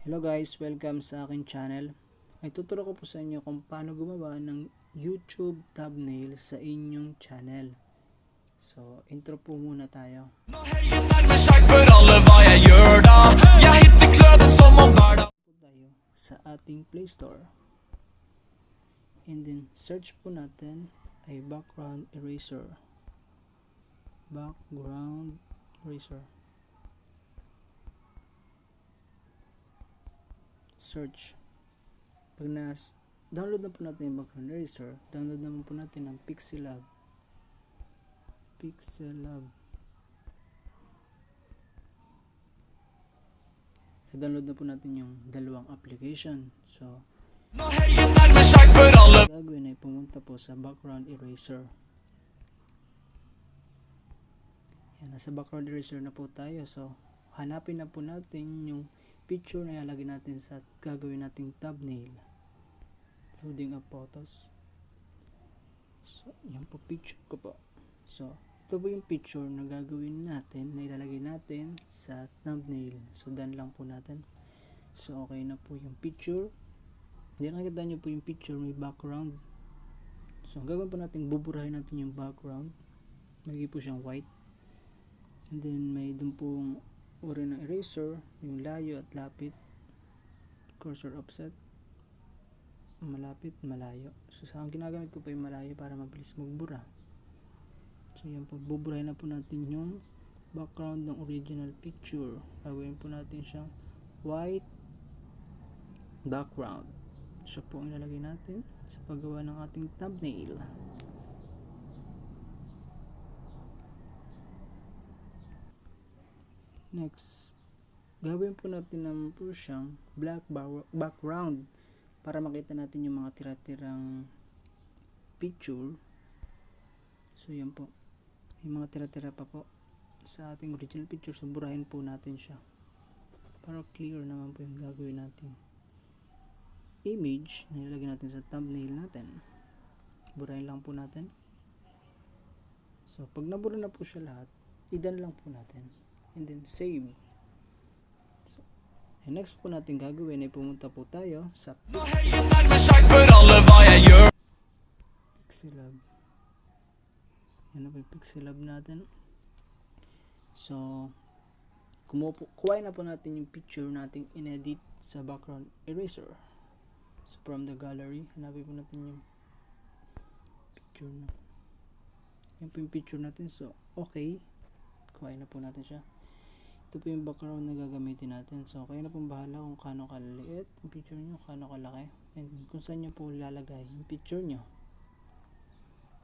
Hello guys, welcome sa aking channel. Ay tuturo ko po sa inyo kung paano gumawa ng YouTube thumbnail sa inyong channel. So, intro po muna tayo. Tayo sa ating Play Store. And then, search po natin ay background eraser. Background eraser. Search. Pag download na po natin yung background eraser, download naman po natin ang pixlr. I-download na po natin yung dalawang application. So, gagawin ay pumunta po sa background eraser. Yan, nasa background eraser na po tayo. So, hanapin na po natin yung picture na ilalagay natin sa gagawin nating thumbnail. Loading up photos. So, yan po picture ko po. So, ito po yung picture na gagawin natin, na ilalagay natin sa thumbnail. So, done lang po natin. So, okay na po yung picture. Hindi nakikita nyo po yung picture, may background. So, gagawin po natin, buburahin natin yung background. Magiging po siyang white. And then, may dun pong uri ng eraser, yung layo at lapit, cursor offset, malapit, malayo. So sa akin ginagamit ko pa yung malayo para mabilis magbura. So yan po, buburahin na po natin yung background ng original picture. Gagawin po natin siyang white background. Siya po ang ilalagay natin sa paggawa ng ating thumbnail. Next, gawin po natin naman po siyang black background para makita natin yung mga tira-tirang picture. So yan po, yung mga tira-tira pa po sa ating original picture. So burahin po natin siya para clear naman po yung gagawin natin image na ilagay natin sa thumbnail natin. Burahin lang po natin. So pag nabura na po siya lahat, i-done lang po natin. And then save. So, and next po natin gagawin ay pumunta po tayo sa Pixlr. Yan na po yung Pixlr natin. So, kuhain na po natin yung picture nating inedit sa background eraser. So, from the gallery, hanapin po natin yung picture na. Yan po yung picture natin. So, okay. Kuhain na po natin siya. Ito po yung background na gagamitin natin. So, kayo na pong bahala kung kano kaliliit yung picture nyo, kano kalaki. And kung saan nyo po lalagay yung picture nyo.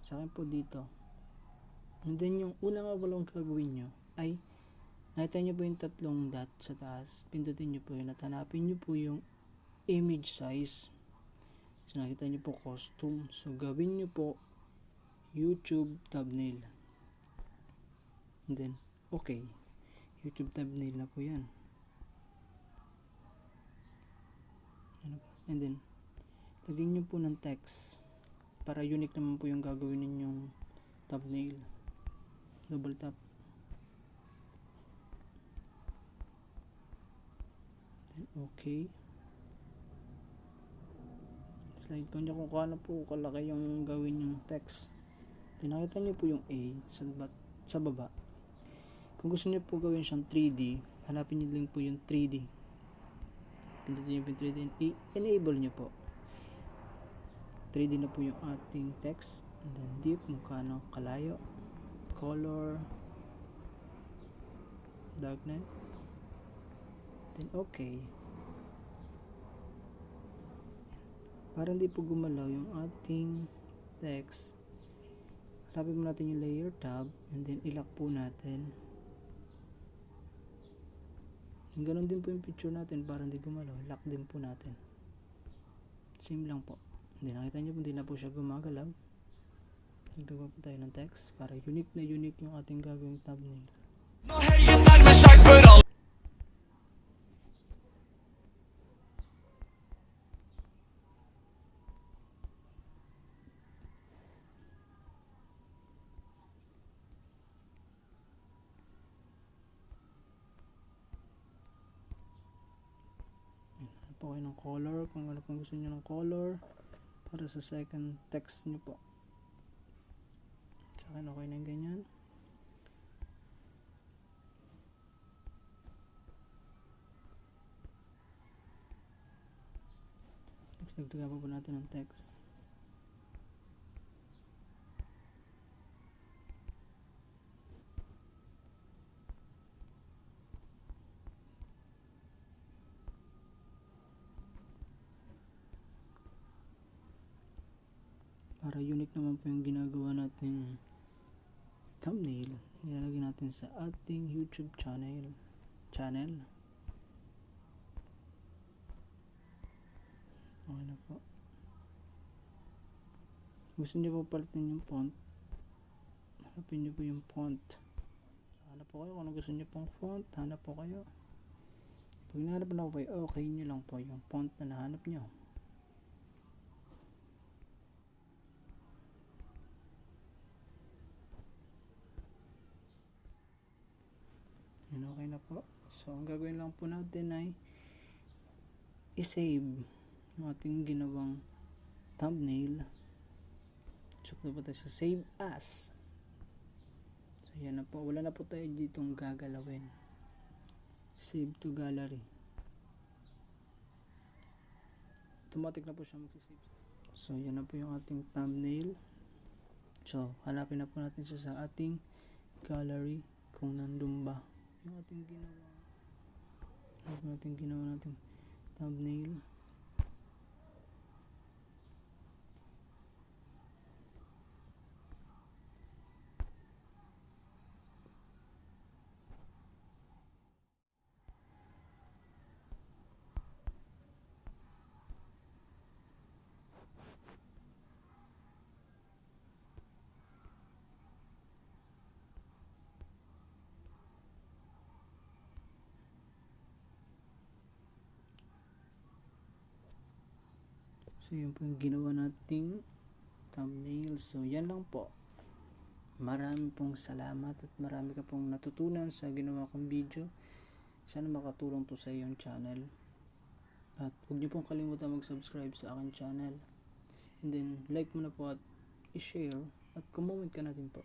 Sa akin po dito. And then yung una nga walang gagawin nyo ay nakita nyo po yung tatlong dot sa taas. Pindutin nyo po yun at hanapin nyo po yung image size. So, nakita nyo po costume. So, gawin nyo po YouTube thumbnail. And then, okay. YouTube thumbnail na po yan. And then, lagyan nyo po ng text para unique naman po yung gagawin ninyong thumbnail. Double tap. Then, okay. Slide po nyo kung kano po kalaki yung gawin yung text. Then, nakita nyo po yung A sa baba. Kung gusto niyo po gawin siyang 3D, hanapin niyo din po yung 3D. Pindutin niyo po yung 3D and enable niyo po. 3D na po yung ating text. And then deep, mukano kalayo. Color. Darkness. Then okay. Para hindi po gumalaw yung ating text, hanapin mo natin yung layer tab and then ilock po natin. Ganon din po yung picture natin para hindi gumalaw. Lock din po natin. Same lang po. Hindi nakita nyo po, hindi na po siya gumagalaw. Nagagawa po tayo ng text para unique na unique yung ating gagawing thumbnail. po kayo ng color kung ano pong gusto nyo ng color para sa second text nyo po. Sa akin okay na yung ganyan. Next, nagtaga po natin ng text. Para unique naman po yung ginagawa natin thumbnail, ilalagay natin sa ating YouTube channel. Okay na po. Gusto niyo po palitin yung font, hanapin niyo po yung font. Hanap po kayo kung ano gusto niyo pong font, hanap po kayo. Pag nahanap na po kayo, okay niyo lang po yung font na nahanap niyo. Yan, okay na po. So ang gagawin lang po natin ay i-save yung ating ginawang thumbnail. So po tayo sa save as. So yan na po, wala na po tayo ditong gagalawin. Save to gallery. Automatic na po siya magsisave. So yan na po yung ating thumbnail. So hanapin na po natin siya sa ating gallery kung nandun ba yung ating ginawa nating thumbnail. So yun po yung ginawa nating thumbnail. So yan lang po. Marami pong salamat at marami ka pong natutunan sa ginawa kong video. Sana makatulong to sa iyong channel. At huwag niyo pong kalimutan mag-subscribe sa aking channel. And then like mo na po at i-share at comment ka natin po.